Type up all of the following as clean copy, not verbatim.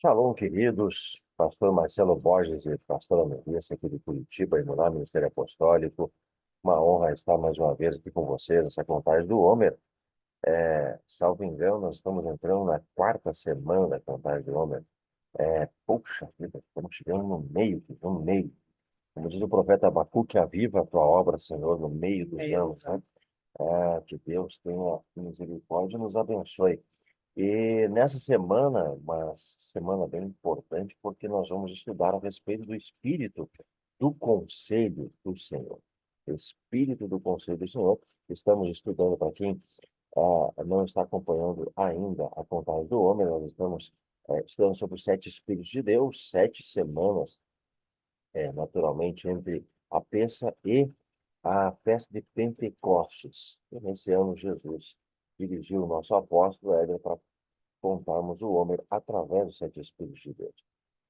Shalom, queridos. Pastor Marcelo Borges e pastora Melissa, aqui de Curitiba, Imuná, Ministério Apostólico. Uma honra estar mais uma vez aqui com vocês, essa contagem do Homer. Salvo engano, nós estamos entrando na quarta semana da contagem do Homer. Puxa vida, estamos chegando no meio. Como diz o profeta Abacuque, aviva a tua obra, Senhor, no meio dos anos, né? Que Deus tenha misericórdia e nos abençoe. E nessa semana, uma semana bem importante, porque nós vamos estudar a respeito do Espírito do Conselho do Senhor. Espírito do Conselho do Senhor. Estamos estudando, para quem não está acompanhando ainda a contagem do homem, nós estamos estudando sobre os sete Espíritos de Deus, 7 semanas, naturalmente, entre a Pêssah e a festa de Pentecostes. E nesse ano, Jesus dirigiu o nosso apóstolo Éder para contarmos o homem através dos sete Espíritos de Deus.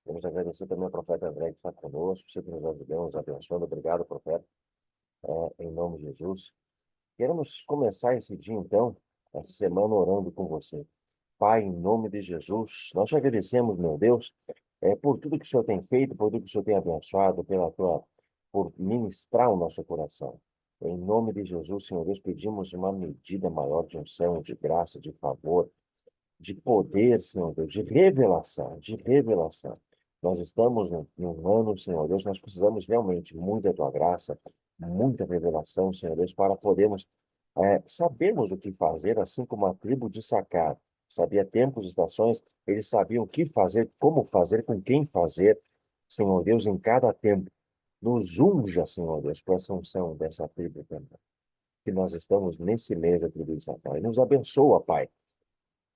Vamos agradecer também ao profeta André que está conosco, sempre nos ajudando, nos abençoando. Obrigado, profeta, em nome de Jesus. Queremos começar esse dia, então, essa semana, orando com você. Pai, em nome de Jesus, nós te agradecemos, meu Deus, por tudo que o Senhor tem feito, por tudo que o Senhor tem abençoado, por ministrar o nosso coração. Em nome de Jesus, Senhor Deus, pedimos uma medida maior de unção, de graça, de favor, de poder, Senhor Deus, de revelação, de revelação. Nós estamos num ano, Senhor Deus, nós precisamos realmente muito da tua graça, muita revelação, Senhor Deus, para podermos sabermos o que fazer, assim como a tribo de Sacar sabia tempos, estações, eles sabiam o que fazer, como fazer, com quem fazer, Senhor Deus, em cada tempo. Nos unja, Senhor Deus, com essa unção dessa tribo também. Que nós estamos nesse mês da tribo de Sacar. E nos abençoa, Pai,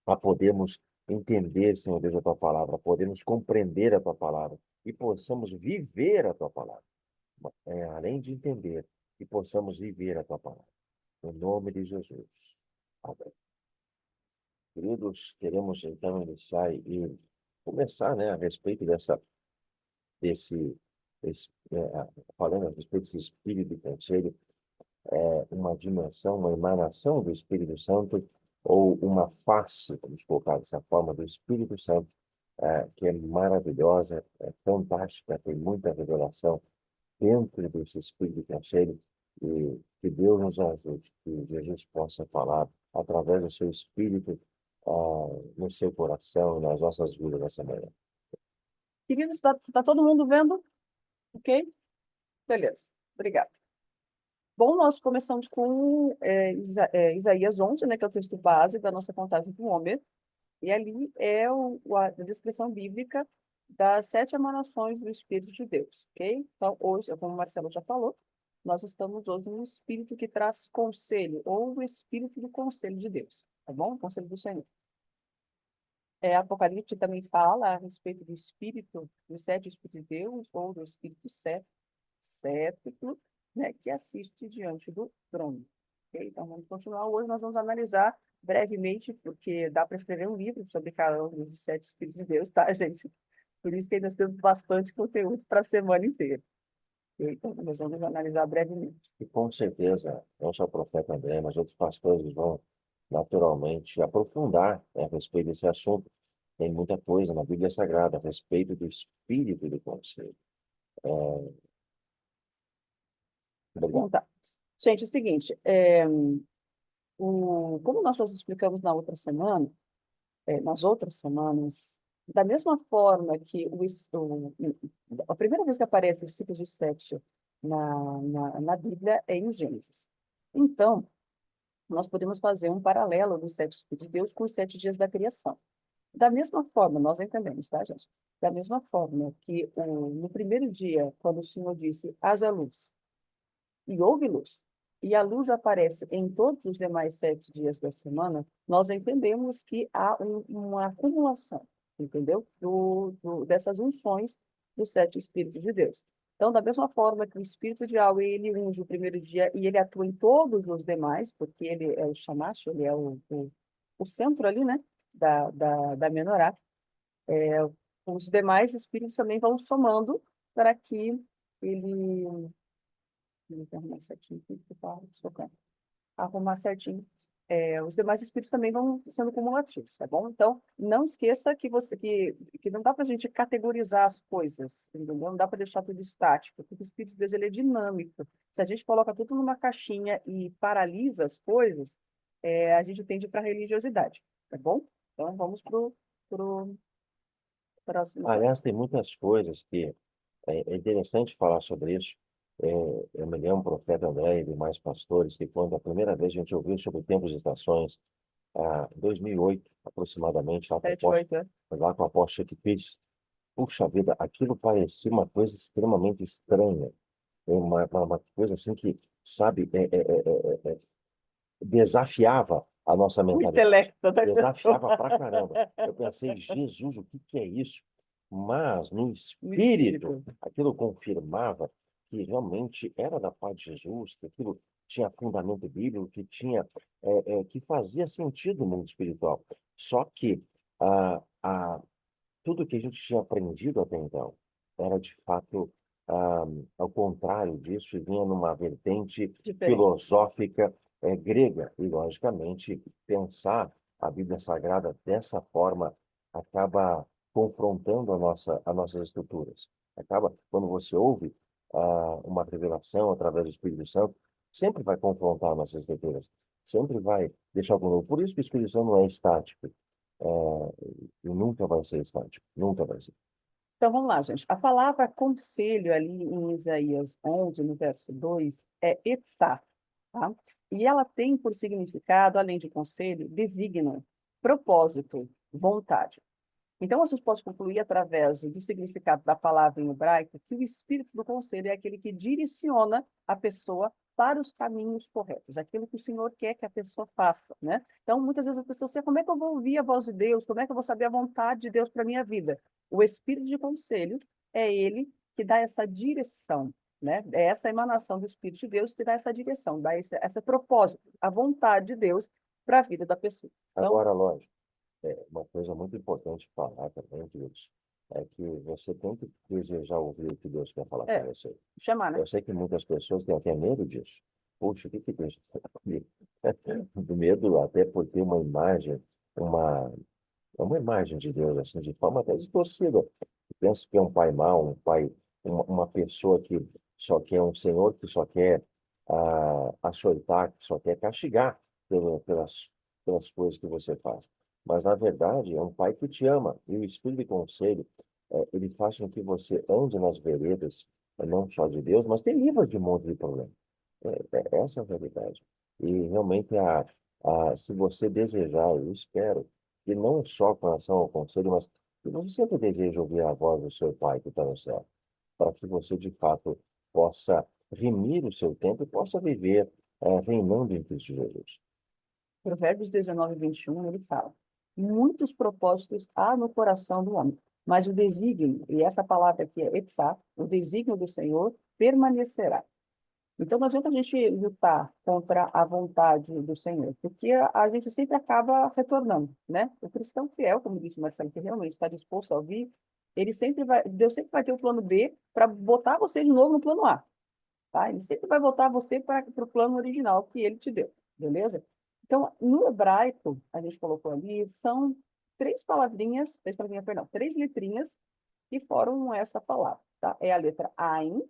a podermos entender, Senhor Deus, a tua palavra, podermos compreender a tua palavra e possamos viver a tua palavra. Além de entender, e possamos viver a tua palavra. Em nome de Jesus. Amém. Queridos, queremos então iniciar e começar, né, a respeito desse, falando a respeito desse espírito de conselho, uma dimensão, uma emanação do Espírito Santo, ou uma face, vamos colocar dessa forma, do Espírito Santo, que é maravilhosa, é fantástica, tem muita revelação dentro desse Espírito de conselho, e que Deus nos ajude, que Jesus possa falar através do seu Espírito, no seu coração, nas nossas vidas nessa manhã. Queridos, tá todo mundo vendo? Ok? Beleza. Obrigada. Bom, nós começamos com Isaías 11, né, que é o texto base da nossa contagem do Homer. E ali é a descrição bíblica das 7 emanações do Espírito de Deus, ok? Então, hoje, como o Marcelo já falou, nós estamos hoje no Espírito que traz conselho, ou o Espírito do Conselho de Deus, tá bom? O Conselho do Senhor. Apocalipse também fala a respeito do Espírito, dos 7 Espíritos de Deus, ou do Espírito cético, né, que assiste diante do trono. Ok? Então, vamos continuar. Hoje nós vamos analisar brevemente, porque dá para escrever um livro sobre cada um dos 7 Espíritos de Deus, tá, gente? Por isso que nós temos bastante conteúdo para a semana inteira. Ok? Então, nós vamos analisar brevemente. E com certeza, não só o profeta André, mas outros pastores vão naturalmente aprofundar, né, a respeito desse assunto. Tem muita coisa na Bíblia Sagrada a respeito do Espírito do conselho. Então, Obrigado. tá. Gente, é o seguinte, como nós já explicamos nas outras semanas, da mesma forma que a primeira vez que aparece o ciclo de sete na Bíblia é em Gênesis. Então, nós podemos fazer um paralelo dos 7 Espíritos de Deus com os 7 dias da criação. Da mesma forma, nós entendemos, tá, gente? Da mesma forma que no primeiro dia, quando o Senhor disse, haja luz, e houve luz, e a luz aparece em todos os demais 7 dias da semana, nós entendemos que há uma acumulação, entendeu? Dessas unções dos 7 Espíritos de Deus. Então, da mesma forma que o Espírito de Yahweh, ele unge o primeiro dia e ele atua em todos os demais, porque ele é o Shamash, ele é o centro ali, né, da Menorá, os demais Espíritos também vão somando para que ele. Deixa eu arrumar certinho aqui, que tá desfocando. Arrumar certinho. os demais espíritos também vão sendo cumulativos, tá bom? Então, não esqueça que não dá para a gente categorizar as coisas, entendeu? Não dá para deixar tudo estático, porque o Espírito de Deus ele é dinâmico. Se a gente coloca tudo numa caixinha e paralisa as coisas, a gente tende para a religiosidade, tá bom? Então, vamos para o próximo slide. Aliás, tem muitas coisas que é interessante falar sobre isso. É, eu me lembro, o profeta André e demais pastores, que quando a primeira vez a gente ouviu sobre tempos e estações, em 2008, aproximadamente, 7, 8, lá com o apóstolo Chico Pires, puxa vida, aquilo parecia uma coisa extremamente estranha. Uma coisa assim que, sabe, desafiava a nossa o mentalidade. intelecto da pessoa. Desafiava pra caramba. Eu pensei, Jesus, o que que é isso? Mas no No espírito, espírito. aquilo confirmava que realmente era da parte de Jesus, que aquilo tinha fundamento bíblico, que tinha, que fazia sentido no mundo espiritual. Só que ah, ah, tudo que a gente tinha aprendido até então era de fato ao contrário disso, e vinha numa vertente Diferente. filosófica grega. E, logicamente, pensar a Bíblia Sagrada dessa forma acaba confrontando as nossas estruturas. Acaba, quando você ouve uma revelação através do Espírito Santo, sempre vai confrontar nossas estruturas, sempre vai deixar algo novo. Por isso que o Espírito Santo não é estático. E nunca vai ser estático, nunca vai ser. Então, vamos lá, gente. A palavra conselho ali em Isaías 11, no verso 2, é etzá, tá? E ela tem por significado, além de conselho, designa, propósito, vontade. Então, a gente pode concluir através do significado da palavra em hebraico que o espírito do conselho é aquele que direciona a pessoa para os caminhos corretos, aquilo que o Senhor quer que a pessoa faça, né? Então, muitas vezes as pessoas dizem, como é que eu vou ouvir a voz de Deus? Como é que eu vou saber a vontade de Deus para a minha vida? O espírito de conselho é ele que dá essa direção, né? É essa emanação do Espírito de Deus que dá essa direção, dá esse propósito, a vontade de Deus para a vida da pessoa. Então, Agora, lógico, uma coisa muito importante falar também, queridos, é que você tem que desejar ouvir o que Deus quer falar com é, você. chamar, né? Eu sei que muitas pessoas têm até medo disso. Puxa, o que que Deus quer falar comigo? Do medo até por ter uma imagem, uma, uma imagem de Deus, assim, de forma até distorcida. Eu penso que é um pai mau, uma pessoa que só quer um senhor que só quer açoitar, que só quer castigar pelas coisas que você faz. Mas, na verdade, é um pai que te ama. E o Espírito de Conselho, ele faz com que você ande nas veredas, não só de Deus, mas te livra de um monte de problema. Essa é a realidade. E realmente, se você desejar, eu espero, que não só com relação ao conselho, mas que você sempre deseja ouvir a voz do seu Pai que está no céu, para que você, de fato, possa remir o seu tempo e possa viver reinando em Cristo Jesus. Provérbios 19, 21, ele fala: muitos propósitos há no coração do homem, mas o desígnio, e essa palavra aqui é etzá, o desígnio do Senhor permanecerá. Então, não adianta a gente lutar contra a vontade do Senhor, porque a gente sempre acaba retornando, né? O cristão fiel, como disse o Marcelo, que realmente está disposto a ouvir, Deus sempre vai ter o plano B para botar você de novo no plano A, tá? Ele sempre vai voltar você para o plano original que ele te deu, beleza? Então, no hebraico, a gente colocou ali, são três letrinhas que formam essa palavra, tá? É a letra Ain,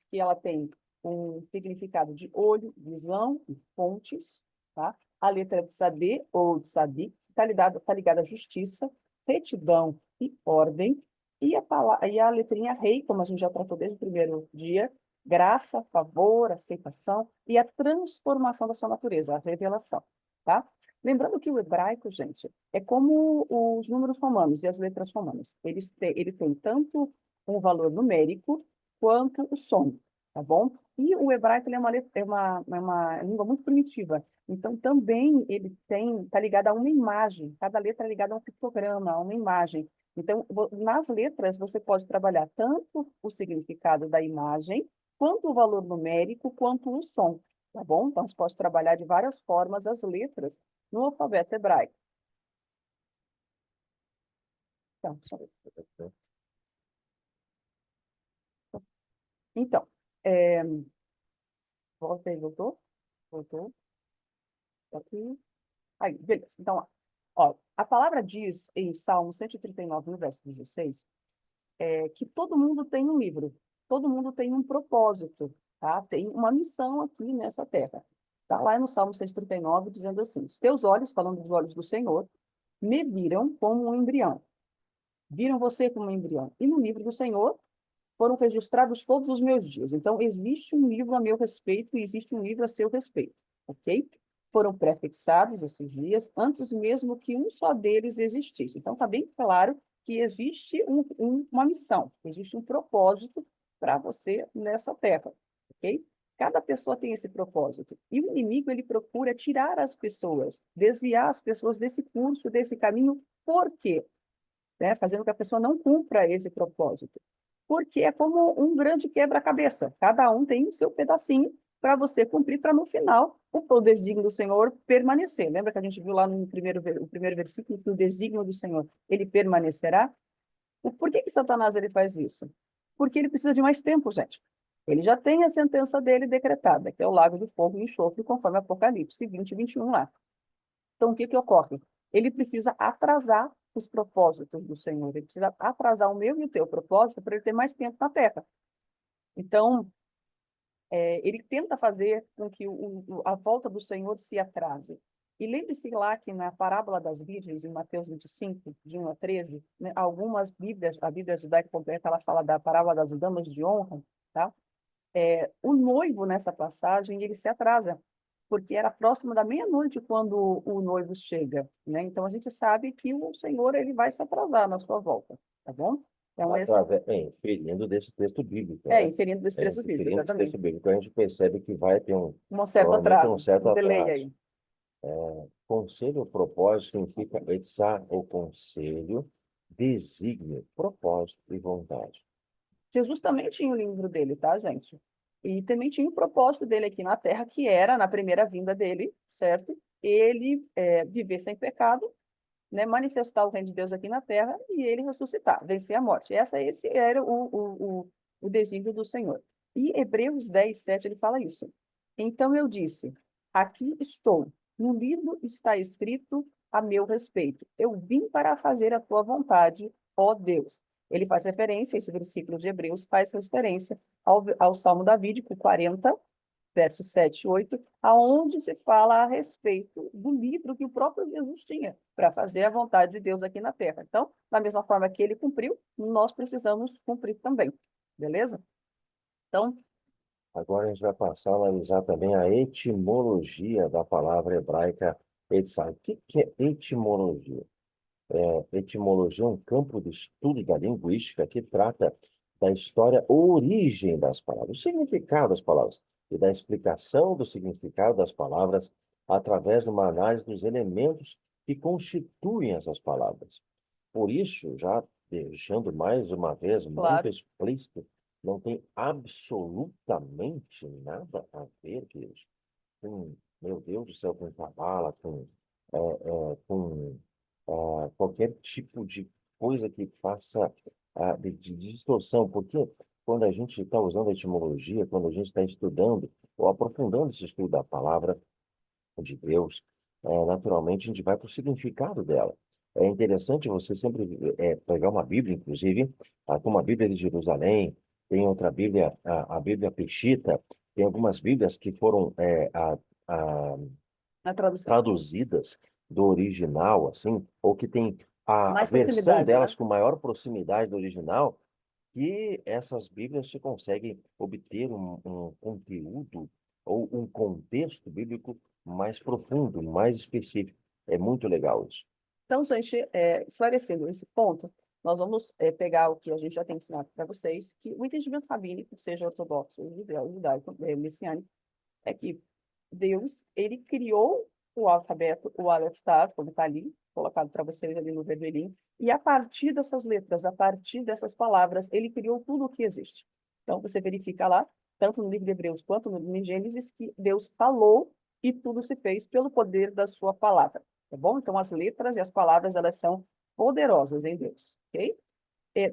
que ela tem um significado de olho, visão e fontes, tá? A letra de saber ou de sadik, tá ligada à justiça, retidão e ordem, e a letrinha rei, como a gente já tratou desde o primeiro dia, graça, favor, aceitação e a transformação da sua natureza, a revelação, tá? Lembrando que o hebraico, gente, é como os números romanos e as letras romanas. Ele tem tanto um valor numérico quanto o som, tá bom? E o hebraico ele é uma língua muito primitiva. Então, também ele está ligado a uma imagem. Cada letra é ligada a um pictograma, a uma imagem. Então, nas letras, você pode trabalhar tanto o significado da imagem, quanto o valor numérico, quanto o som, tá bom? Então, você pode trabalhar de várias formas as letras no alfabeto hebraico. Então, deixa eu ver. Então, é, volta aí, voltou? Voltou? Tá aqui. Aí, beleza. Então, ó, a palavra diz em Salmo 139, no verso 16, que todo mundo tem um livro, todo mundo tem um propósito, tá? Tem uma missão aqui nessa terra. Tá lá no Salmo 139, dizendo assim: os teus olhos, falando dos olhos do Senhor, me viram como um embrião. Viram você como um embrião. E no livro do Senhor foram registrados todos os meus dias. Então, existe um livro a meu respeito e existe um livro a seu respeito, ok? Foram prefixados esses dias antes mesmo que um só deles existisse. Então, está bem claro que existe uma missão, existe um propósito para você nessa terra, ok? Cada pessoa tem esse propósito. E o inimigo, ele procura tirar as pessoas, desviar as pessoas desse curso, desse caminho. Por quê? Né? Fazendo com que a pessoa não cumpra esse propósito. Porque é como um grande quebra-cabeça. Cada um tem o seu pedacinho para você cumprir, para no final o desígnio do Senhor permanecer. Lembra que a gente viu lá no o primeiro versículo que o desígnio do Senhor, ele permanecerá? Por que que Satanás ele faz isso? Porque ele precisa de mais tempo, gente. Ele já tem a sentença dele decretada, que é o lago de fogo e enxofre, conforme Apocalipse 20 e 21 lá. Então, o que que ocorre? Ele precisa atrasar os propósitos do Senhor. Ele precisa atrasar o meu e o teu propósito para ele ter mais tempo na terra. Então, ele tenta fazer com que a volta do Senhor se atrase. E lembre-se lá que na parábola das virgens, em Mateus 25, de 1 a 13, né, algumas Bíblias, a Bíblia judaica completa, ela fala da parábola das damas de honra, tá? O noivo, nessa passagem, ele se atrasa, porque era próximo da meia-noite quando o noivo chega, né? Então, a gente sabe que o Senhor ele vai se atrasar na sua volta, tá bom? Então, Inferindo desse texto bíblico, né? inferindo desse trecho bíblico, Inferindo desse texto exatamente. bíblico, a gente percebe que vai ter Um certo provavelmente um atraso, certo um delay atraso. aí. Conselho ou propósito significa etzá ou conselho, desígnio, propósito e vontade. Jesus também tinha o livro dele, tá, gente? E também tinha o propósito dele aqui na Terra, que era, na primeira vinda dele, certo? Ele viver sem pecado, né, manifestar o reino de Deus aqui na Terra e ele ressuscitar, vencer a morte. Esse era o desígnio do Senhor. E Hebreus 10, 7, ele fala isso. Então eu disse, aqui estou, no livro está escrito a meu respeito. Eu vim para fazer a tua vontade, ó Deus. Ele faz referência, esse versículo de Hebreus faz referência ao Salmo davídico 40, versos 7 e 8, aonde se fala a respeito do livro que o próprio Jesus tinha para fazer a vontade de Deus aqui na Terra. Então, da mesma forma que ele cumpriu, nós precisamos cumprir também. Beleza? Então, Agora a gente vai passar a analisar também a etimologia da palavra hebraica etzá. O que é etimologia? Etimologia é um campo de estudo da linguística que trata da história, origem das palavras, o significado das palavras e da explicação do significado das palavras através de uma análise dos elementos que constituem essas palavras. Por isso, já deixando mais uma vez muito claro, explícito, não tem absolutamente nada a ver, queridos, com, meu Deus do céu, com cabala, com qualquer tipo de coisa que faça de distorção, porque quando a gente está usando a etimologia, quando a gente está estudando ou aprofundando esse estudo da palavra de Deus, naturalmente a gente vai para o significado dela. É interessante você sempre pegar uma Bíblia, inclusive, como a Bíblia de Jerusalém, tem outra Bíblia, a Bíblia Peshita, tem algumas Bíblias que foram a, na tradução. traduzidas do original, assim, ou que tem a Mais versão proximidade, né? delas com maior proximidade do original, que essas Bíblias se conseguem obter um conteúdo ou um contexto bíblico mais profundo, mais específico. É muito legal isso. Então, gente, esclarecendo esse ponto, nós vamos pegar o que a gente já tem ensinado para vocês, que o entendimento rabínico, seja ortodoxo, judaico, messiânico, é que Deus, ele criou o alfabeto, o Aleph Tav, como está ali, colocado para vocês ali no vermelhinho, e a partir dessas letras, a partir dessas palavras, ele criou tudo o que existe. Então, você verifica lá, tanto no livro de Hebreus quanto no Gênesis, que Deus falou e tudo se fez pelo poder da sua palavra, tá bom? Então, as letras e as palavras, elas são poderosas em Deus, ok?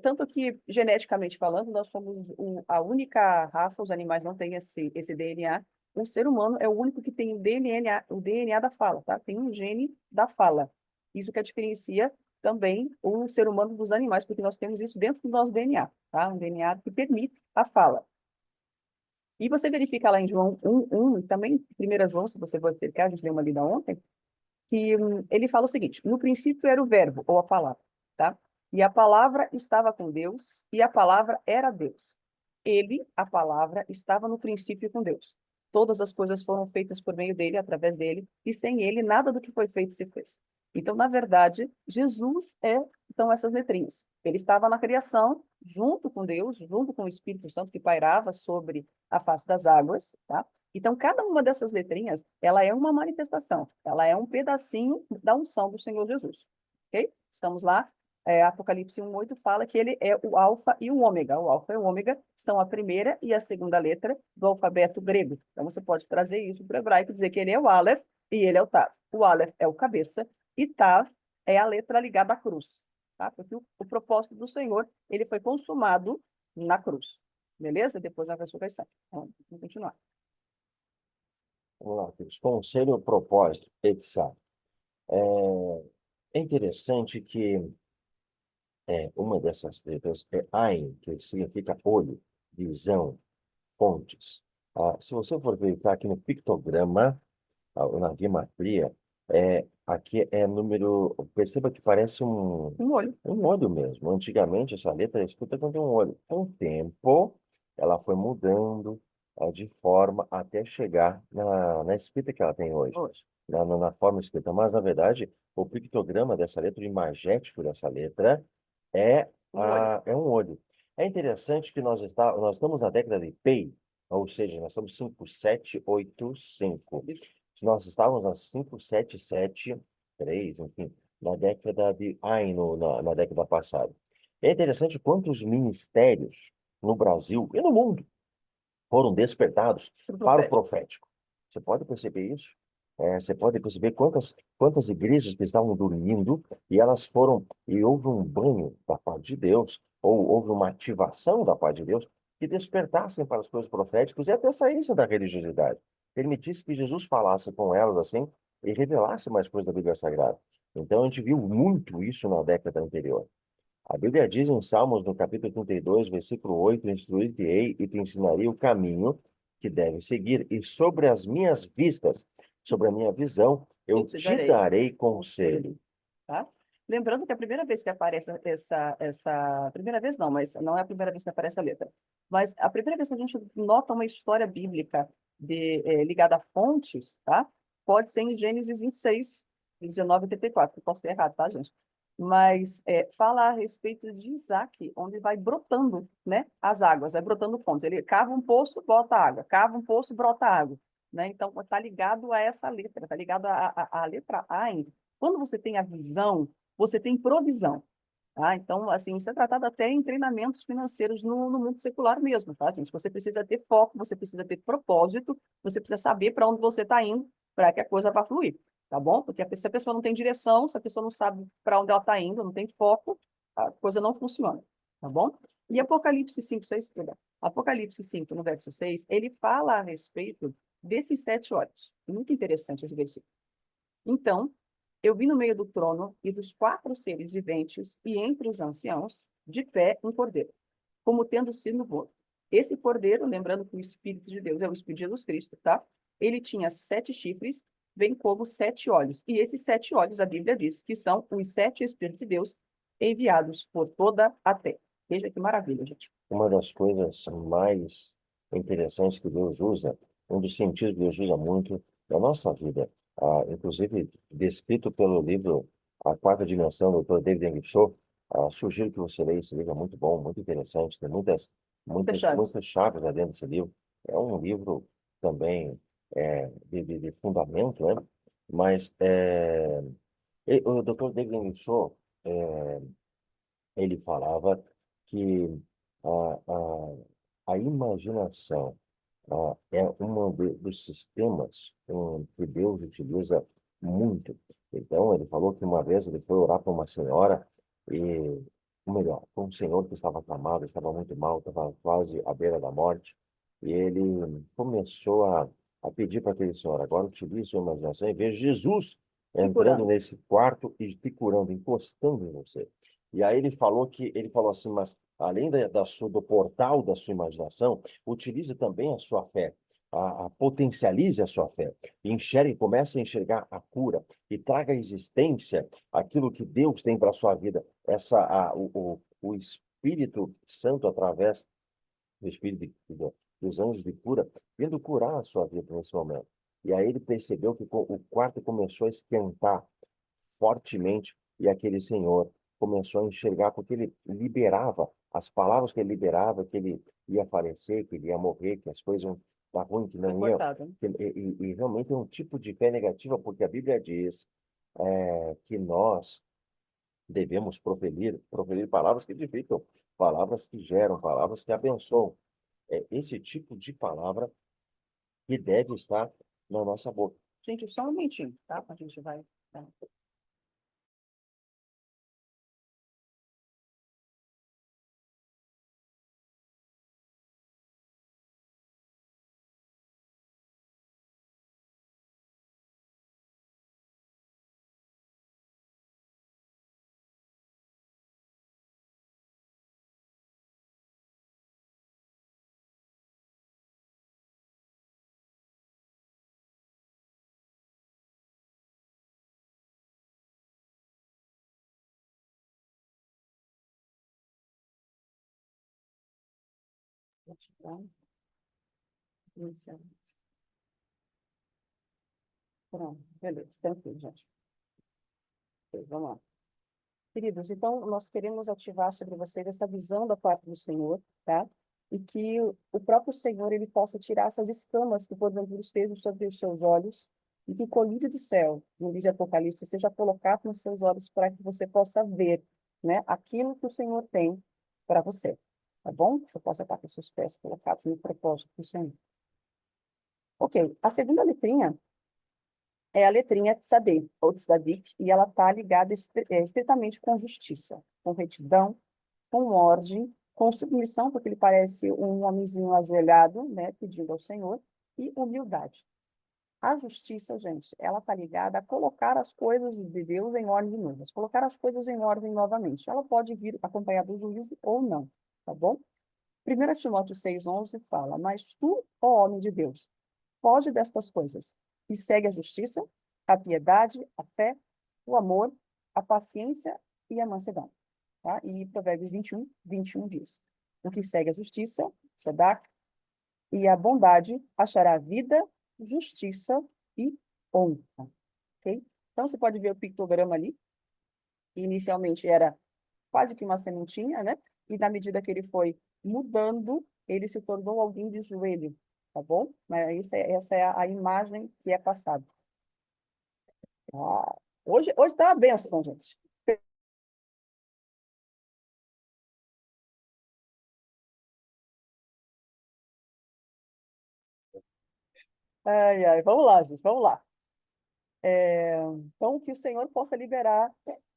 Tanto que, geneticamente falando, nós somos a única raça, os animais não têm esse DNA, o ser humano é o único que tem o DNA da fala, tá? Tem um gene da fala. Isso que diferencia também o ser humano dos animais, porque nós temos isso dentro do nosso DNA, tá? Um DNA que permite a fala. E você verifica lá em João 1, e também 1 João, se você for verificar, a gente leu uma lida ontem, que ele fala o seguinte: no princípio era o verbo, ou a palavra, tá? E a palavra estava com Deus, e a palavra era Deus. Ele, a palavra, estava no princípio com Deus. Todas as coisas foram feitas por meio dele, através dele, e sem ele nada do que foi feito se fez. Então, na verdade, Jesus são essas letrinhas. Ele estava na criação, junto com Deus, junto com o Espírito Santo que pairava sobre a face das águas, tá? Então, cada uma dessas letrinhas, ela é uma manifestação, ela é um pedacinho da unção do Senhor Jesus, ok? Estamos lá, Apocalipse 1:8 fala que ele é o alfa e o ômega. O alfa e o ômega são a primeira e a segunda letra do alfabeto grego. Então, você pode trazer isso para o hebraico e dizer que ele é o Aleph e ele é o Tav. O Aleph é o cabeça e Tav é a letra ligada à cruz, tá? Porque o propósito do Senhor, ele foi consumado na cruz, beleza? Depois da ressurreição. Então, vamos continuar. Vamos lá, Cris. Conselho, propósito, etc. É interessante que uma dessas letras é Ain, que significa olho, visão, fontes. Se você for verificar aqui no pictograma, na guimatria, aqui é número. Perceba que parece Um olho. um olho mesmo. Antigamente, essa letra era escrita com um olho. Com o tempo, ela foi mudando de forma até chegar na escrita que ela tem hoje, Hoje. na forma escrita. Mas, na verdade, o pictograma dessa letra, o imagético dessa letra, é, Um olho. é um olho. É interessante que nós estamos na década de Pei, ou seja, nós estamos 5785. Nós estávamos na 5773, enfim, na década de Ain, na década passada. É interessante quantos ministérios no Brasil e no mundo foram despertados Pro para o profético. profético. Você pode perceber isso? Você pode perceber quantas igrejas que estavam dormindo e elas foram, e houve um banho da parte de Deus, ou houve uma ativação da parte de Deus, que despertassem para as coisas proféticas e até saíssem da religiosidade. Permitisse que Jesus falasse com elas assim e revelasse mais coisas da Bíblia Sagrada. Então a gente viu muito isso na década anterior. A Bíblia diz em Salmos, no capítulo 32, versículo 8: Instruir-te-ei e te ensinarei o caminho que deves seguir, e sobre as minhas vistas, sobre a minha visão, eu Eu te te darei darei conselho. conselho, tá? Lembrando que a primeira vez que aparece primeira vez não, mas não é a primeira vez que aparece a letra, mas a primeira vez que a gente nota uma história bíblica ligada a fontes, tá? Pode ser em Gênesis 26, 19 e 34, que posso ter errado, tá, gente? Mas fala a respeito de Isaac, onde vai brotando, né, as águas, vai brotando fontes. Ele cava um poço, bota água, cava um poço, brota água, né? Então, está ligado a essa letra, está ligado à letra A ainda. Quando você tem a visão, você tem provisão, tá? Então, assim, isso é tratado até em treinamentos financeiros no mundo secular mesmo, tá, gente? Você precisa ter foco, você precisa ter propósito, você precisa saber para onde você está indo para que a coisa vá fluir, tá bom? Porque se a pessoa não tem direção, se a pessoa não sabe para onde ela está indo, não tem foco, a coisa não funciona, tá bom? E Apocalipse 5, 6, perdão. Apocalipse 5, no verso 6, ele fala a respeito desses 7 olhos. Muito interessante esse versículo. Então, eu vi no meio do trono e dos 4 seres viventes e entre os anciãos, de pé, um cordeiro, como tendo sido morto. Esse cordeiro, lembrando que o Espírito de Deus é o Espírito de Jesus Cristo, tá? Ele tinha 7 chifres, bem como 7 olhos. E esses 7 olhos, a Bíblia diz que são os 7 Espíritos de Deus enviados por toda a terra. Veja que maravilha, gente. Uma das coisas mais interessantes que Deus usa, um dos sentidos que Deus usa muito na nossa vida, inclusive descrito pelo livro A Quarta Dimensão, do Dr. David English Show, sugiro que você leia esse livro, é muito bom, muito interessante, tem Fechados. muitas chaves lá dentro desse livro. É um livro também de fundamento, né? Mas o Dr. David English Show, ele falava que a, a imaginação é dos sistemas que Deus utiliza muito. Então, ele falou que uma vez ele foi orar para uma senhora, e, ou melhor, para um senhor que estava acamado, estava muito mal, estava quase à beira da morte, e ele começou a pedir para aquele senhor, agora utilize sua imaginação e veja Jesus E entrando curando. nesse quarto e te curando, encostando em você. E aí ele falou assim, mas além do portal da sua imaginação, utilize também a sua fé. Potencialize a sua fé. Enxergue, comece a enxergar a cura e traga à existência aquilo que Deus tem para a sua vida. O Espírito Santo, através do dos anjos de cura, vindo curar a sua vida nesse momento. E aí ele percebeu que o quarto começou a esquentar fortemente e aquele senhor começou a enxergar porque ele liberava as palavras que ele liberava, que ele ia falecer, que ele ia morrer, que as coisas iam dar ruim, que Foi não iam. cortado, né? E realmente é um tipo de fé negativa, porque a Bíblia diz que nós devemos proferir palavras que edificam, palavras que geram, palavras que abençoam. É esse tipo de palavra que deve estar na nossa boca. Gente, só um momentinho, tá? A gente vai. Tá? Tá? Iniciar. Pronto, beleza, tranquilo, gente. Ok, vamos lá. Queridos, então nós queremos ativar sobre vocês essa visão da parte do Senhor, tá? E que o próprio Senhor ele possa tirar essas escamas que porventura estejam sobre os seus olhos e que o colírio do céu, no livro de Apocalipse, seja colocado nos seus olhos para que você possa ver, né, aquilo que o Senhor tem para você, tá bom? Você possa estar com os seus pés colocados no propósito do Senhor. Ok, a segunda letrinha é a letrinha tzadik, ou tzadik, e ela está ligada estritamente com justiça, com retidão, com ordem, com submissão, porque ele parece um homenzinho ajoelhado, né, pedindo ao Senhor, e humildade. A justiça, gente, ela está ligada a colocar as coisas de Deus em ordem de novo, colocar as coisas em ordem novamente. Ela pode vir acompanhada do juízo ou não, tá bom? 1 Timóteo 6,11 fala, mas tu, ó homem de Deus, foge destas coisas e segue a justiça, a piedade, a fé, o amor, a paciência e a mansidão. Tá? E Provérbios 21 diz, o que segue a justiça, Sadak, e a bondade achará vida, justiça e honra. Ok? Então, você pode ver o pictograma ali, que inicialmente era quase que uma sementinha, né? E na medida que ele foi mudando, ele se tornou alguém de joelho, tá bom? Mas essa é a imagem que é passada. Ah, hoje tá uma benção, gente. Ai, ai, vamos lá, gente, vamos lá. Então, que o Senhor possa liberar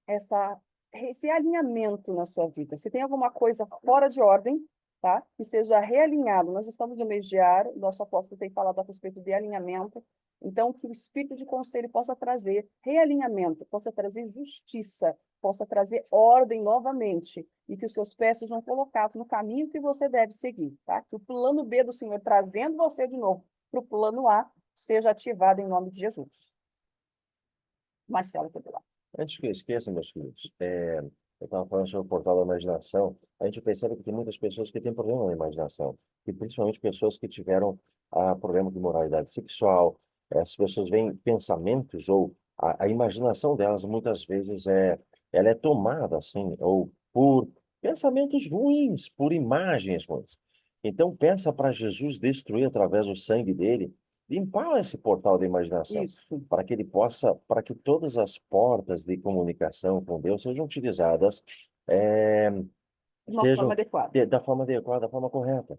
esse alinhamento na sua vida. Se tem alguma coisa fora de ordem, tá? Que seja realinhado. Nós estamos no mês de Ar, o nosso apóstolo tem falado a respeito de alinhamento. Então, que o espírito de conselho possa trazer realinhamento, possa trazer justiça, possa trazer ordem novamente, e que os seus pés sejam colocados no caminho que você deve seguir, tá? Que o plano B do Senhor, trazendo você de novo para o plano A, seja ativado em nome de Jesus. Marcelo Cabelato. Antes que eu esqueça, meus filhos, eu estava falando sobre o portal da imaginação. A gente percebe que tem muitas pessoas que têm problema na imaginação, e principalmente pessoas que tiveram problema de moralidade sexual. Essas pessoas veem pensamentos ou a imaginação delas muitas vezes ela é tomada assim, ou por pensamentos ruins, por imagens ruins. Então peça para Jesus destruir através do sangue dele, limpar esse portal da imaginação Isso, para que ele possa, para que todas as portas de comunicação com Deus sejam utilizadas, eh, de uma forma sejam adequada. da forma adequada, da forma correta.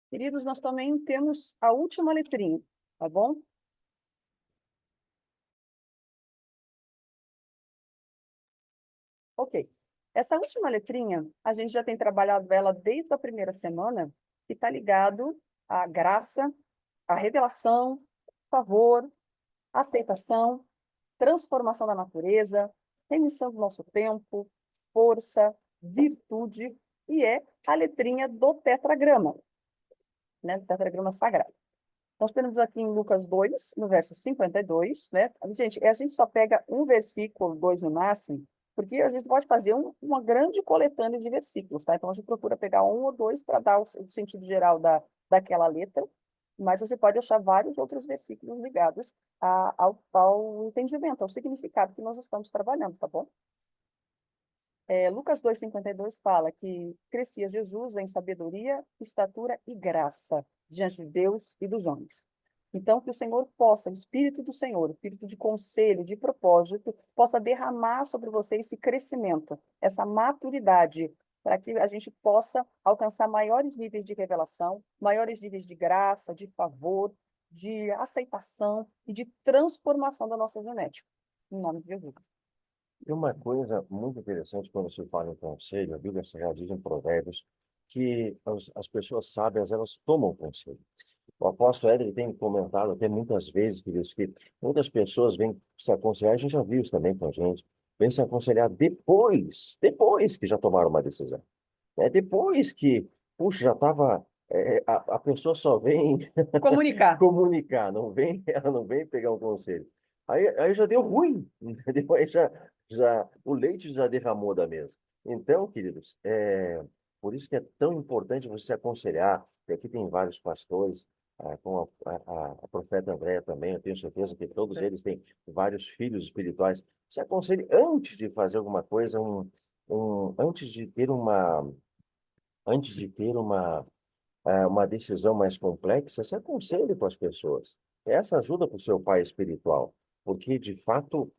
Queridos, nós também temos a última letrinha, tá bom? Ok. Essa última letrinha, a gente já tem trabalhado ela desde a primeira semana, que está ligado à graça, à revelação, favor, aceitação, transformação da natureza, remissão do nosso tempo, força, virtude, e é a letrinha do tetragrama, né? Do tetragrama sagrado. Nós temos aqui em Lucas 2, no verso 52, né? Gente, a gente só pega um versículo, dois no máximo, porque a gente pode fazer uma grande coletânea de versículos, tá? Então a gente procura pegar um ou dois para dar o sentido geral daquela letra, mas você pode achar vários outros versículos ligados ao entendimento, ao significado que nós estamos trabalhando, tá bom? Lucas 2,52 fala que crescia Jesus em sabedoria, estatura e graça diante de Deus e dos homens. Então, que o Senhor possa, o Espírito do Senhor, o Espírito de conselho, de propósito, possa derramar sobre você esse crescimento, essa maturidade, para que a gente possa alcançar maiores níveis de revelação, maiores níveis de graça, de favor, de aceitação e de transformação da nossa genética. Em nome de Jesus. E uma coisa muito interessante quando se fala em conselho, a Bíblia Sagrada diz em Provérbios que as pessoas sábias, elas tomam conselho. O apóstolo Éder tem comentado até muitas vezes que muitas pessoas vêm se aconselhar, a gente já viu isso também com a gente, vêm se aconselhar depois que já tomaram uma decisão. É depois que, puxa, já estava. A pessoa só vem Comunicar. comunicar, não vem, ela não vem pegar um conselho. Aí já deu ruim, entendeu? O leite já derramou da mesa. Então, queridos, por isso que é tão importante você se aconselhar. E aqui tem vários pastores, com a profeta Andréa também, eu tenho certeza que todos eles têm vários filhos espirituais. Se aconselhe antes de fazer alguma coisa, antes de ter uma decisão mais complexa, se aconselhe com as pessoas. Essa ajuda para o seu pai espiritual, porque, de fato,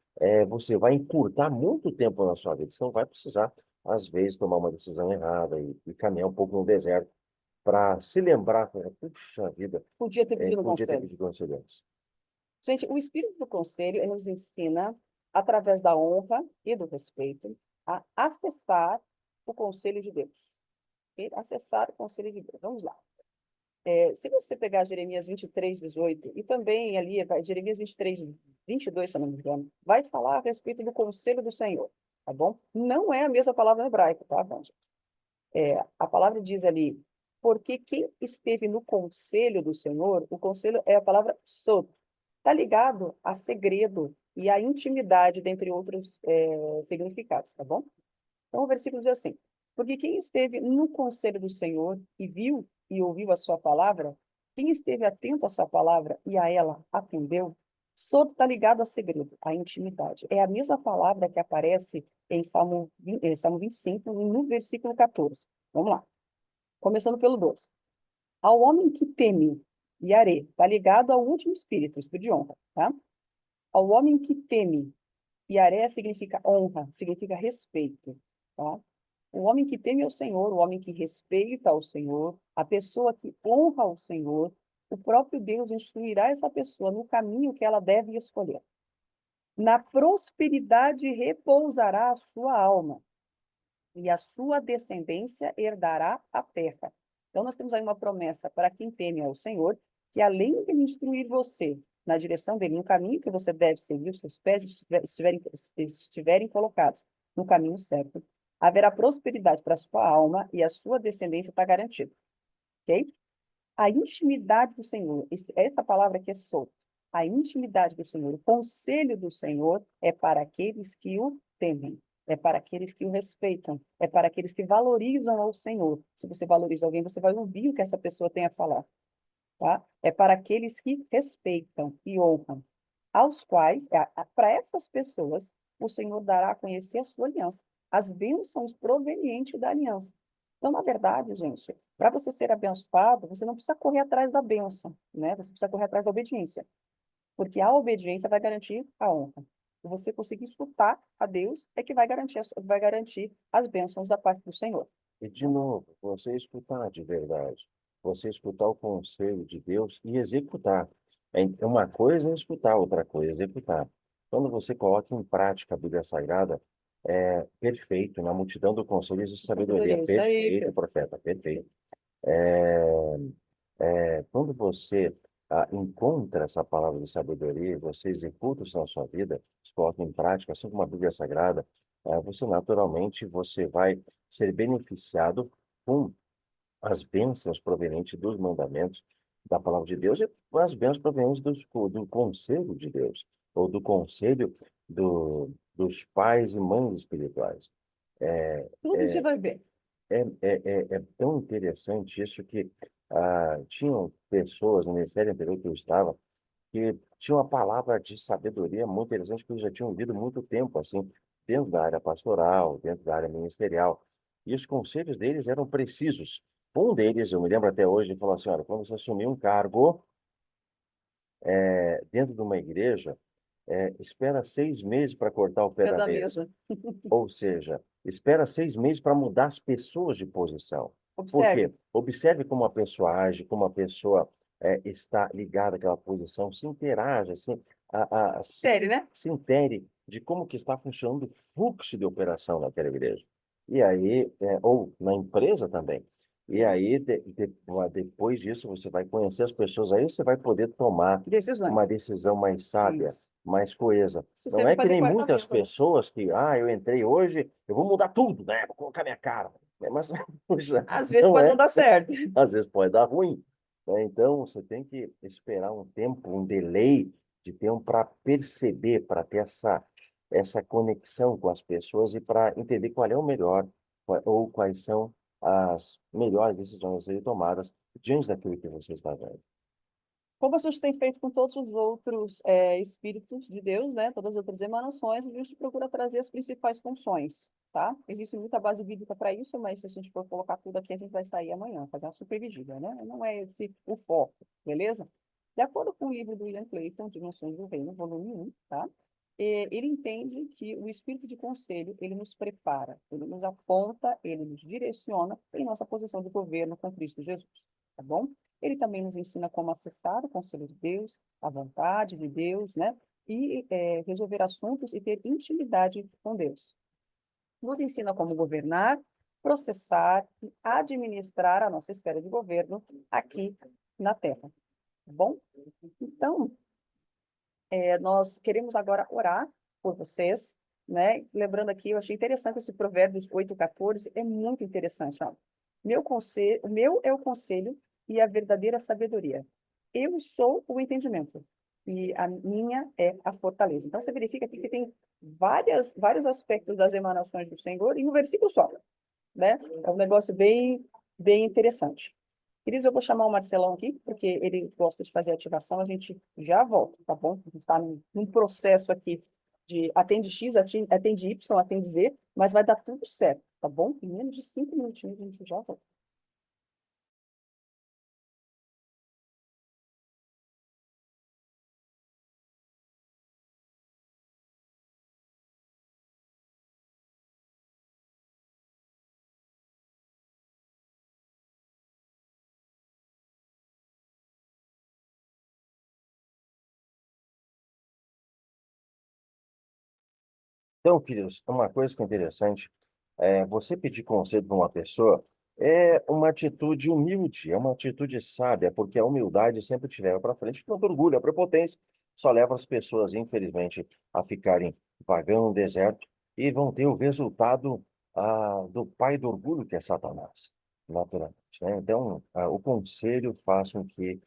você vai encurtar muito tempo na sua vida. Você não vai precisar, às vezes, tomar uma decisão errada e caminhar um pouco no deserto para se lembrar, puxa vida, Podia ter pedido um podia ter conselho. pedido conselho antes. Gente, o espírito do conselho, ele nos ensina, através da honra e do respeito, a acessar o conselho de Deus. Ok? Acessar o conselho de Deus. Vamos lá. Se você pegar Jeremias 23:18 e também ali, Jeremias 23:22, se eu não me engano, vai falar a respeito do conselho do Senhor, tá bom? Não é a mesma palavra no hebraico, tá bom, gente? A palavra diz ali, porque quem esteve no conselho do Senhor, o conselho é a palavra sod, está ligado a segredo e a intimidade, dentre outros significados, tá bom? Então o versículo diz assim, porque quem esteve no conselho do Senhor e viu e ouviu a sua palavra, quem esteve atento à sua palavra e a ela atendeu, sod está ligado a segredo, a intimidade. É a mesma palavra que aparece em Salmo 25, no versículo 14. Vamos lá. Começando pelo 12. Ao homem que teme, Yare, está ligado ao último espírito, o espírito de honra, tá? Ao homem que teme, Yare significa honra, significa respeito, tá? O homem que teme ao Senhor, o homem que respeita ao Senhor, a pessoa que honra ao Senhor, o próprio Deus instruirá essa pessoa no caminho que ela deve escolher. Na prosperidade repousará a sua alma, e a sua descendência herdará a terra. Então, nós temos aí uma promessa para quem teme ao Senhor, que além de instruir você na direção dele, no caminho que você deve seguir, os seus pés estiverem colocados no caminho certo, haverá prosperidade para a sua alma e a sua descendência está garantida. Ok? A intimidade do Senhor, essa palavra aqui é solta. A intimidade do Senhor, o conselho do Senhor é para aqueles que o temem, é para aqueles que o respeitam, é para aqueles que valorizam ao Senhor. Se você valoriza alguém, você vai ouvir o que essa pessoa tem a falar, tá? É para aqueles que respeitam e honram, aos quais, para essas pessoas, o Senhor dará a conhecer a sua aliança, as bênçãos provenientes da aliança. Então, na verdade, gente, para você ser abençoado, você não precisa correr atrás da bênção, né? Você precisa correr atrás da obediência, porque a obediência vai garantir a honra. E você conseguir escutar a Deus é que vai garantir as bênçãos da parte do Senhor. E, de novo, você escutar de verdade, você escutar o conselho de Deus e executar. Uma coisa é escutar, outra coisa é executar. Quando você coloca em prática a Bíblia Sagrada, perfeito, na multidão do conselho existe sabedoria. Sabedoria, isso aí, Perfeito, Pedro. profeta, perfeito. É, quando você encontra essa palavra de sabedoria, você executa isso na sua vida, se coloca em prática, assim como a Bíblia Sagrada, você naturalmente você vai ser beneficiado com as bênçãos provenientes dos mandamentos da palavra de Deus e as bênçãos provenientes do conselho de Deus, ou do conselho dos pais e mães espirituais. É, Tudo você vai ver. é tão interessante isso que tinham pessoas no ministério anterior que eu estava que tinham uma palavra de sabedoria muito interessante que eu já tinha ouvido há muito tempo, assim, dentro da área pastoral, dentro da área ministerial. E os conselhos deles eram precisos. Um deles, eu me lembro até hoje, ele falou assim, olha, quando você assumir um cargo dentro de uma igreja, espera 6 meses para cortar o pé Pé da da mesa. mesa. Ou seja, espera 6 meses para mudar as pessoas de posição. Por Observe. quê? Observe como a pessoa age, como a pessoa está ligada àquela posição, se interaja, assim, Sério, né? se intere de como que está funcionando o fluxo de operação naquela igreja. E aí, ou na empresa também. E aí, depois disso, você vai conhecer as pessoas, aí você vai poder tomar uma Decisões. decisão mais sábia, Isso. mais coesa. Isso Não serve é para que nem muitas departamento, né? pessoas que, eu entrei hoje, eu vou mudar tudo, né? Vou colocar minha cara. Mas, puxa, Às vezes não pode não é. dar certo. Às vezes pode dar ruim, né? Então, você tem que esperar um tempo, um delay de tempo para perceber, para ter essa conexão com as pessoas e para entender qual é o melhor, ou quais são as melhores decisões a serem tomadas diante daquilo que você está vendo. Como a gente tem feito com todos os outros espíritos de Deus, né? Todas as outras emanações, a gente procura trazer as principais funções, tá? Existe muita base bíblica para isso, mas se a gente for colocar tudo aqui, a gente vai sair amanhã, fazer uma super vigília, né? Não é esse o foco, beleza? De acordo com o livro do Ian Clayton, Dimensões do Reino, volume 1, tá? Ele entende que o espírito de conselho, ele nos prepara, ele nos aponta, ele nos direciona em nossa posição de governo com Cristo Jesus, tá bom? Ele também nos ensina como acessar o conselho de Deus, a vontade de Deus, né? E resolver assuntos e ter intimidade com Deus. Nos ensina como governar, processar e administrar a nossa esfera de governo aqui na Terra, tá bom? Então, nós queremos agora orar por vocês, né? Lembrando aqui, eu achei interessante esse Provérbios 8:14, é muito interessante, ó. O meu é o conselho e a verdadeira sabedoria. Eu sou o entendimento e a minha é a fortaleza. Então, você verifica aqui que tem vários aspectos das emanações do Senhor em um versículo só, né? É um negócio bem interessante. Queridos, eu vou chamar o Marcelão aqui, porque ele gosta de fazer ativação, a gente já volta, tá bom? A gente está num processo aqui de atende X, atende Y, atende Z, mas vai dar tudo certo, tá bom? Em menos de 5 minutinhos a gente já volta. Então, queridos, uma coisa que é interessante você pedir conselho para uma pessoa é uma atitude humilde, é uma atitude sábia, porque a humildade sempre te leva para frente, enquanto o orgulho, a prepotência, só leva as pessoas, infelizmente, a ficarem vagando no deserto e vão ter o resultado do pai do orgulho, que é Satanás, naturalmente, né? Então, o conselho faz com que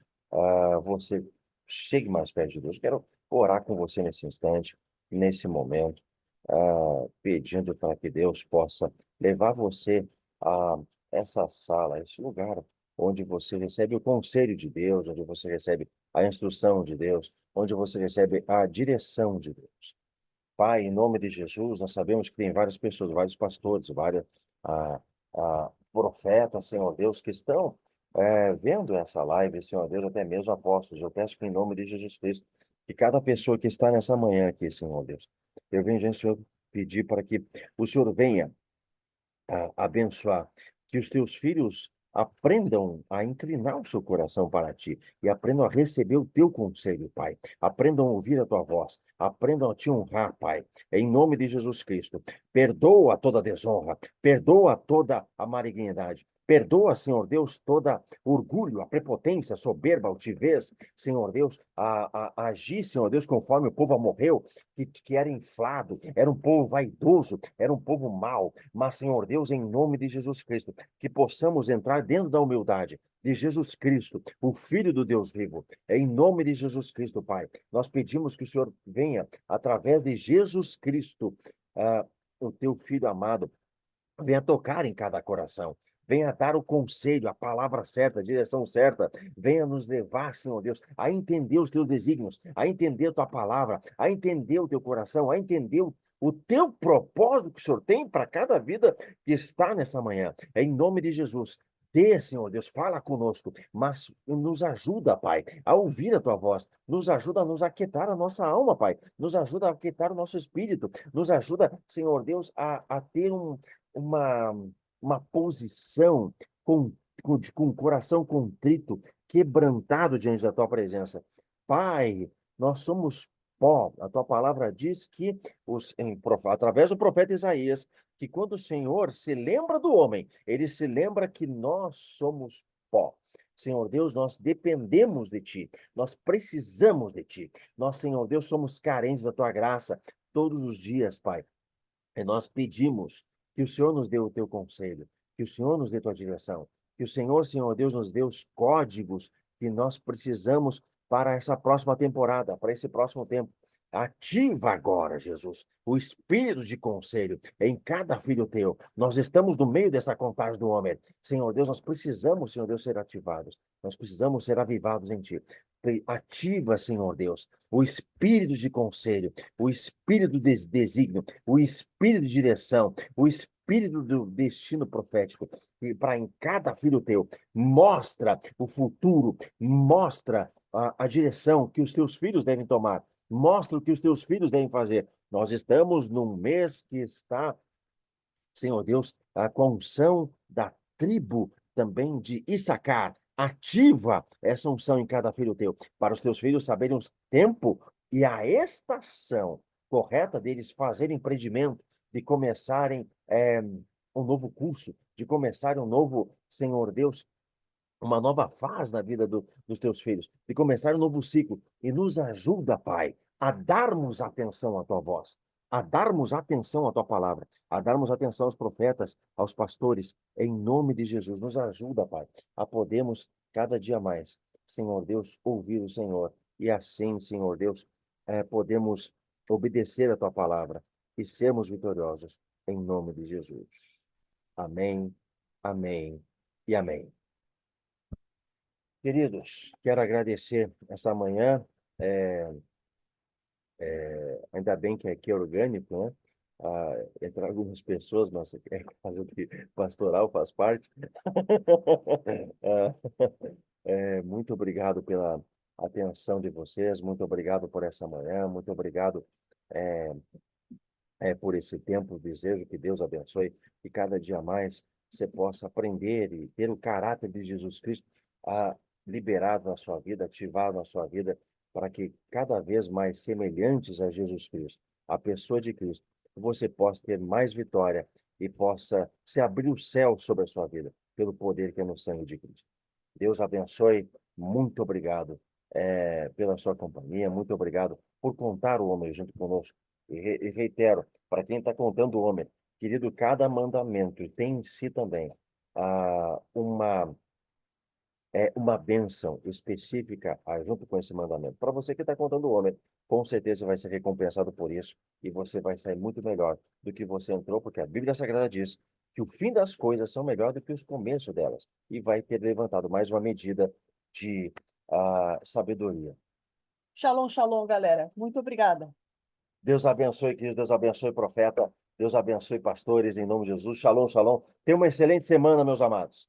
você chegue mais perto de Deus. Quero orar com você nesse instante, nesse momento, pedindo para que Deus possa levar você a essa sala, a esse lugar onde você recebe o conselho de Deus, onde você recebe a instrução de Deus, onde você recebe a direção de Deus. Pai, em nome de Jesus, nós sabemos que tem várias pessoas, vários pastores, vários profetas, Senhor Deus, que estão vendo essa live, Senhor Deus, até mesmo apóstolos. Eu peço que em nome de Jesus Cristo, que cada pessoa que está nessa manhã aqui, Senhor Deus, eu venho, gente, Senhor, pedir para que o Senhor venha abençoar, que os teus filhos aprendam a inclinar o seu coração para ti e aprendam a receber o teu conselho, Pai. Aprendam a ouvir a tua voz, aprendam a te honrar, Pai, em nome de Jesus Cristo. Perdoa toda desonra, perdoa toda a malignidade. Perdoa, Senhor Deus, toda orgulho, a prepotência, a soberba, a altivez, Senhor Deus, a agir, Senhor Deus, conforme o povo morreu, que era inflado, era um povo vaidoso, era um povo mau. Mas, Senhor Deus, em nome de Jesus Cristo, que possamos entrar dentro da humildade de Jesus Cristo, o Filho do Deus vivo. Em nome de Jesus Cristo, Pai, nós pedimos que o Senhor venha, através de Jesus Cristo, o teu Filho amado, venha tocar em cada coração. Venha dar o conselho, a palavra certa, a direção certa. Venha nos levar, Senhor Deus, a entender os teus desígnios, a entender a tua palavra, a entender o teu coração, a entender o teu propósito que o Senhor tem para cada vida que está nessa manhã. Em nome de Jesus. Dê, Senhor Deus, fala conosco, mas nos ajuda, Pai, a ouvir a tua voz. Nos ajuda a nos aquietar a nossa alma, Pai. Nos ajuda a aquietar o nosso espírito. Nos ajuda, Senhor Deus, a ter uma, uma posição com o coração contrito, quebrantado diante da tua presença. Pai, nós somos pó. A tua palavra diz que, através do profeta Isaías, que quando o Senhor se lembra do homem, ele se lembra que nós somos pó. Senhor Deus, nós dependemos de Ti, nós precisamos de Ti. Nós, Senhor Deus, somos carentes da Tua graça todos os dias, Pai. E nós pedimos que o Senhor nos dê o Teu conselho, que o Senhor nos dê a Tua direção, que o Senhor, Senhor Deus, nos dê os códigos que nós precisamos para essa próxima temporada, para esse próximo tempo. Ativa agora, Jesus, o espírito de conselho em cada filho teu. Nós estamos no meio dessa contagem do homem. Senhor Deus, nós precisamos, Senhor Deus, ser ativados. Nós precisamos ser avivados em ti. Ativa, Senhor Deus, o espírito de conselho, o espírito de desígnio, o espírito de direção, o espírito do destino profético. E para em cada filho teu, mostra o futuro, mostra a direção que os teus filhos devem tomar. Mostra o que os teus filhos devem fazer. Nós estamos num mês que está, Senhor Deus, com a unção da tribo também de Issacar. Ativa essa unção em cada filho teu, para os teus filhos saberem o tempo e a estação correta deles fazerem empreendimento, de começarem um novo curso, de começarem um novo, Senhor Deus, uma nova fase na vida dos teus filhos, de começar um novo ciclo. E nos ajuda, Pai, a darmos atenção à tua voz, a darmos atenção à tua palavra, a darmos atenção aos profetas, aos pastores, em nome de Jesus. Nos ajuda, Pai, a podermos cada dia mais, Senhor Deus, ouvir o Senhor. E assim, Senhor Deus, podemos obedecer a tua palavra e sermos vitoriosos, em nome de Jesus. Amém, amém e amém. Queridos, quero agradecer essa manhã. Ainda bem que aqui é orgânico, né? Entraram algumas pessoas, mas é casa de pastoral, faz parte. Ah, muito obrigado pela atenção de vocês, muito obrigado por essa manhã, muito obrigado é, por esse tempo. Desejo que Deus abençoe e cada dia mais você possa aprender e ter o caráter de Jesus Cristo liberado na sua vida, ativado na sua vida, para que cada vez mais semelhantes a Jesus Cristo, a pessoa de Cristo, você possa ter mais vitória e possa se abrir o céu sobre a sua vida, pelo poder que é no sangue de Cristo. Deus abençoe, muito obrigado pela sua companhia, muito obrigado por contar o homem junto conosco. E reitero, para quem está contando o homem, querido, cada mandamento tem em si também uma bênção específica junto com esse mandamento. Para você que está contando o homem, com certeza vai ser recompensado por isso e você vai sair muito melhor do que você entrou, porque a Bíblia Sagrada diz que o fim das coisas são melhor do que os começos delas e vai ter levantado mais uma medida de sabedoria. Shalom, shalom, galera. Muito obrigada. Deus abençoe, queridos. Deus abençoe, profeta. Deus abençoe, pastores, em nome de Jesus. Shalom, shalom. Tenha uma excelente semana, meus amados.